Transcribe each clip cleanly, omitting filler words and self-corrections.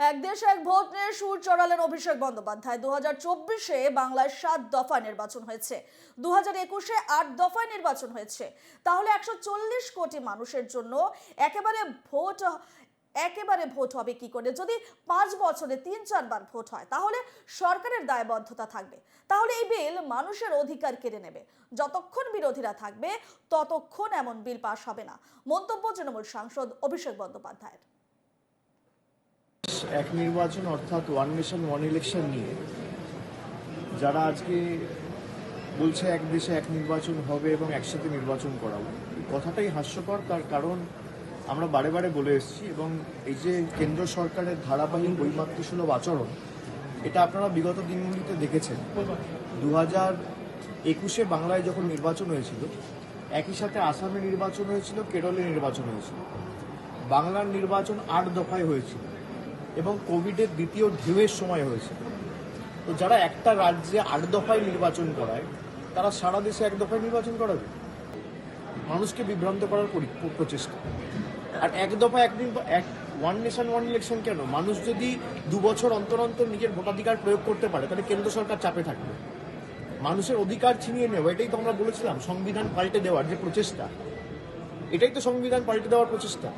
এক দেশ এক ভোট নিয়ে সুর চড়ালেন অভিষেক বন্দ্যোপাধ্যায়। 2024-এ বাংলায় 7 দফা নির্বাচন হয়েছে, 2021-এ 8 দফায় নির্বাচন হয়েছে। তাহলে 140 কোটি মানুষের জন্য একেবারে ভোট হবে কি করে? যদি 5 বছরে 3-4 বার ভোট হয় তাহলে সরকারের দায়বদ্ধতা থাকবে। তাহলে এই বিল মানুষের অধিকার কেড়ে নেবে। যতক্ষণ বিরোধীরা থাকবে ততক্ষণ এমন বিল পাস হবে না। মন্তব্য তৃণমূল সাংসদ অভিষেক বন্দ্যোপাধ্যায়ের। এক নির্বাচন অর্থাৎ ওয়ান নেশন ওয়ান ইলেকশন নিয়ে যারা আজকে বলছে এক দেশে এক নির্বাচন হবে এবং একসাথে নির্বাচন করাবো, এই কথাটাই হাস্যকর। তার কারণ আমরা বারে বারে বলে এসেছি এবং এই যে কেন্দ্র সরকারের ধারাবাহিক বৈমাতৃসুলভ আচরণ, এটা আপনারা বিগত দিনগুলিতে দেখেছেন। 2021-এ বাংলায় যখন নির্বাচন হয়েছিল, একই সাথে আসামে নির্বাচন হয়েছিল, কেরলে নির্বাচন হয়েছিল। বাংলার নির্বাচন 8 দফায় হয়েছিল এবং কোভিডের দ্বিতীয় ঢেউয়ের সময় হয়েছে। তো যারা একটা রাজ্যে 8 দফায় নির্বাচন করায়, তারা সারা দেশে 1 দফায় নির্বাচন করাবে? মানুষকে বিভ্রান্ত করার প্রচেষ্টা। আর 1 দফা ওয়ান নেশন ওয়ান ইলেকশন কেন? মানুষ যদি 2 বছর অন্তর অন্তর নিজের ভোটাধিকার প্রয়োগ করতে পারে, তাহলে কেন্দ্র সরকার চাপে থাকবে। মানুষের অধিকার ছিনিয়ে নেওয়া, এটাই তো আমরা বলেছিলাম সংবিধান পাল্টে দেওয়ার যে প্রচেষ্টা, এটাই তো সংবিধান পাল্টে দেওয়ার প্রচেষ্টা।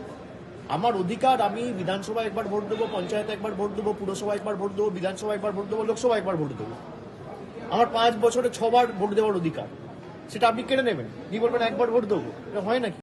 আমার অধিকার, আমি বিধানসভায় একবার ভোট দেবো, পঞ্চায়েতে একবার ভোট দেবো, পুরসভা একবার ভোট দেবো, বিধানসভা একবার ভোট দেবো, লোকসভা একবার ভোট দেবো। আমার 5 বছরে 6 বার ভোট দেওয়ার অধিকার, সেটা আপনি কেড়ে নেবেন, কি বলবেন একবার ভোট দেবো? এটা হয় নাকি?